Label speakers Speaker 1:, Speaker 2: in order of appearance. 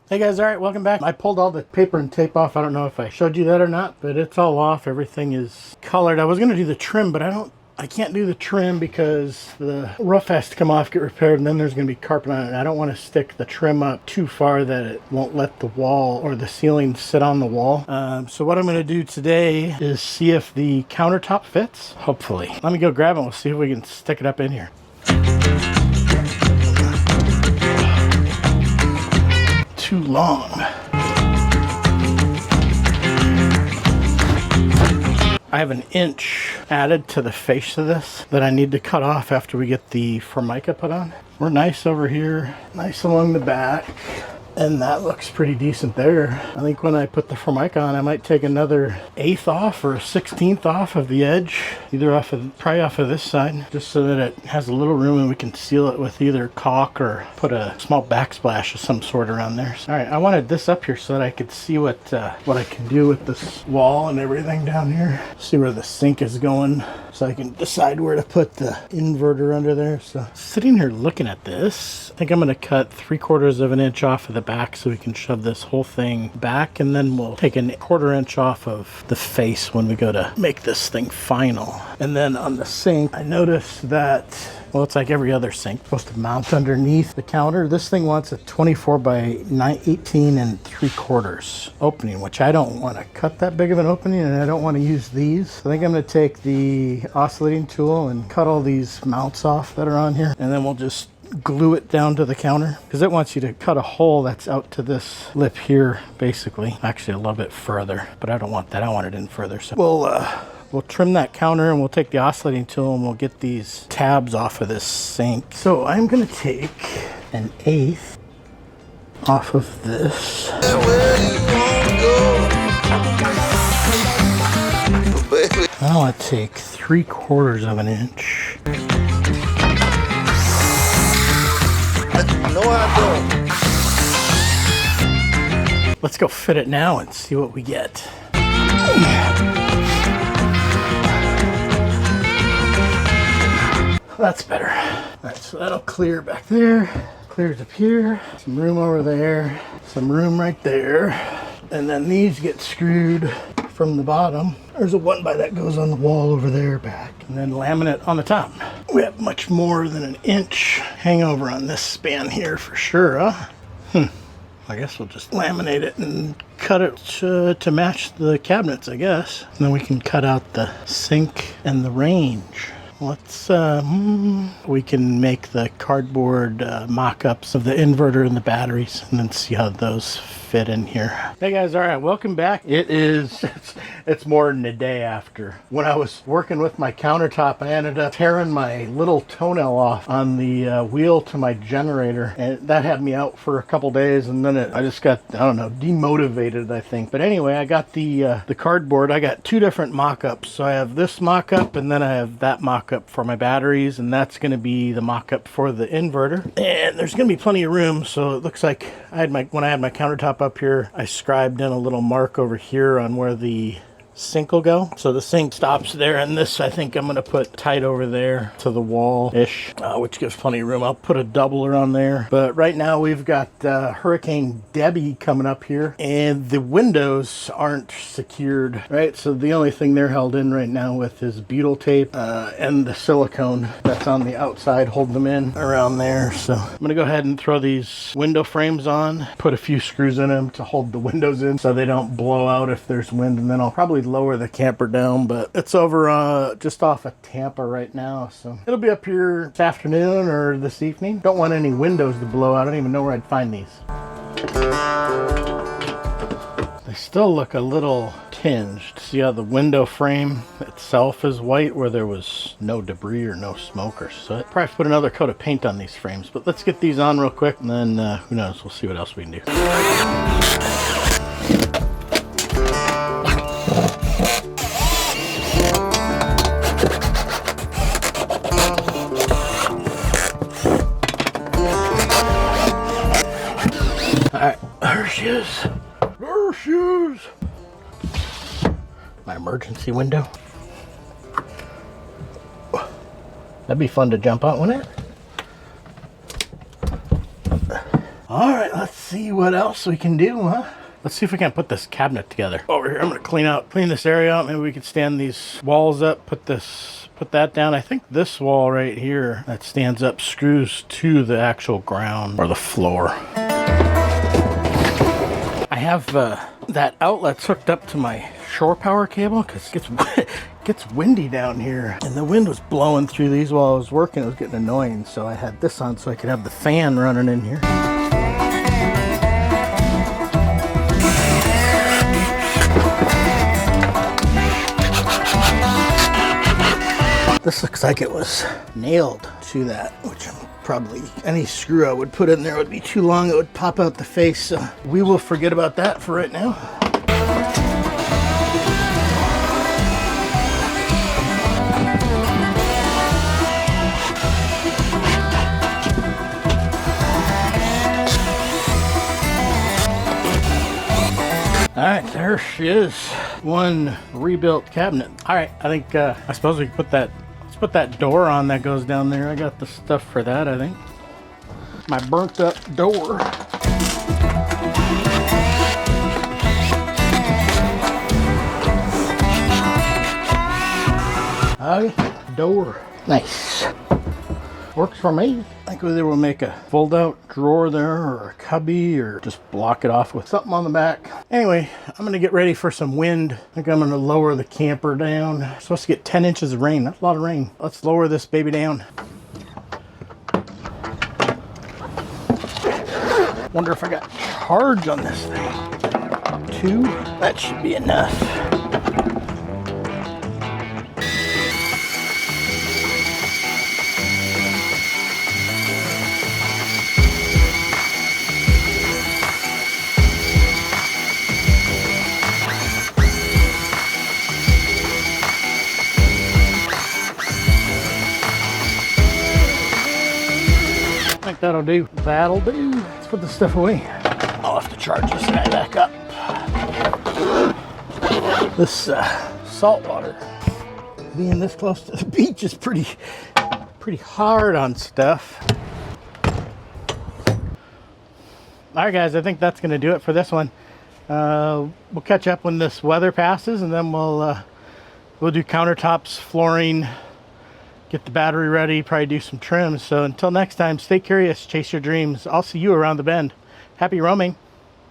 Speaker 1: Hey guys, alright, welcome back. I pulled all the paper and tape off. I don't know if I showed you that or not, but it's all off. Everything is colored. I was going to do the trim, but I can't do the trim because the roof has to come off, get repaired, and then there's going to be carpet on it. I don't want to stick the trim up too far that it won't let the wall or the ceiling sit on the wall. So what I'm going to do today is see if the countertop fits, hopefully. Let me go grab it. We'll see if we can stick it up in here. Too long. I have an inch added to the face of this that I need to cut off after we get the Formica put on. We're nice over here, nice along the back, and that looks pretty decent there. I think when I put the Formica on, I might take another 1/8 off or a 16th off of the edge, probably off of this side, just so that it has a little room and we can seal it with either caulk or put a small backsplash of some sort around there. All right, I wanted this up here so that I could see what I can do with this wall and everything down here. See where the sink is going, so I can decide where to put the inverter under there. So sitting here looking at this, I think I'm going to cut 3/4 of an inch off of the back so we can shove this whole thing back, and then we'll take a 1/4 inch off of the face when we go to make this thing final. And then on the sink, I noticed that, well, it's like every other sink, supposed to mount underneath the counter. This thing wants a 24 by 18 3/4 opening, which I don't want to cut that big of an opening, and I don't want to use these. I think I'm going to take the oscillating tool and cut all these mounts off that are on here, and then we'll just glue it down to the counter, because it wants you to cut a hole that's out to this lip here, basically. Actually a little bit further, but I don't want that. I want it in further. So we'll trim that counter, and we'll take the oscillating tool and we'll get these tabs off of this sink. So I'm going to take 1/8 off of this. I want to take 3/4 of an inch.
Speaker 2: No, I don't.
Speaker 1: Let's go fit it now and see what we get. That's better. All right, so that'll clear back there. Clears up here. Some room over there. Some room right there. And then these get screwed from the bottom. There's a 1x that goes on the wall over there back. And then laminate on the top. We have much more than an inch hangover on this span here for sure, huh? I guess we'll just laminate it and cut it to match the cabinets, I guess. And then we can cut out the sink and the range. Let's, we can make the cardboard mock-ups of the inverter and the batteries, and then see how those fit in here. Hey guys, all right, welcome back. It's more than a day after. When I was working with my countertop, I ended up tearing my little toenail off on the wheel to my generator, and that had me out for a couple days, and then I just got, I don't know, demotivated, I think. But anyway, I got the cardboard. I got 2 different mock-ups. So I have this mock-up, and then I have that mock-up for my batteries, and that's going to be the mock-up for the inverter. And there's going to be plenty of room, so it looks like when I had my countertop up here, I scribed in a little mark over here on where the sink will go. So the sink stops there, and this I think I'm going to put tight over there to the wall-ish, which gives plenty of room. I'll put a doubler on there. But right now we've got Hurricane Debby coming up here, and the windows aren't secured, right? So the only thing they're held in right now with is butyl tape and the silicone that's on the outside holding them in around there. So I'm going to go ahead and throw these window frames on, put a few screws in them to hold the windows in so they don't blow out if there's wind, and then I'll probably lower the camper down. But it's over just off of Tampa right now, so it'll be up here this afternoon or this evening. Don't want any windows to blow out. I don't even know where I'd find these. They still look a little tinged. See how the window frame itself is white where there was no debris or no smoke or soot. Probably put another coat of paint on these frames, but let's get these on real quick, and then who knows, we'll see what else we can do. Alright, there she is. There she is. My emergency window. That'd be fun to jump out, wouldn't it? Alright, let's see what else we can do, huh? Let's see if we can put this cabinet together. Over here, I'm gonna clean this area out. Maybe we could stand these walls up, put that down. I think this wall right here that stands up screws to the actual ground or the floor. I have that outlet's hooked up to my shore power cable because it gets windy down here. And the wind was blowing through these while I was working. It was getting annoying. So I had this on so I could have the fan running in here. This looks like it was nailed to that, which probably any screw I would put in there would be too long. It would pop out the face. So we will forget about that for right now. All right, there she is. One rebuilt cabinet. All right, I think I suppose we can put that. Let's put that door on that goes down there. I got the stuff for that, I think. My burnt up door. Okay, door. Nice. Works for me. I think either we'll make a fold out drawer there or a cubby or just block it off with something on the back. Anyway, I'm gonna get ready for some wind. I think I'm gonna lower the camper down. I'm supposed to get 10 inches of rain. That's a lot of rain. Let's lower this baby down. Wonder if I got charge on this thing. 2, that should be enough. I think that'll do. That'll do. Let's put this stuff away. I'll have to charge this guy back up. This salt water, being this close to the beach, is pretty hard on stuff. All right, guys, I think that's going to do it for this one. We'll catch up when this weather passes, and then we'll do countertops, flooring, get the battery ready, probably do some trims. So until next time, stay curious, chase your dreams. I'll see you around the bend. Happy roaming.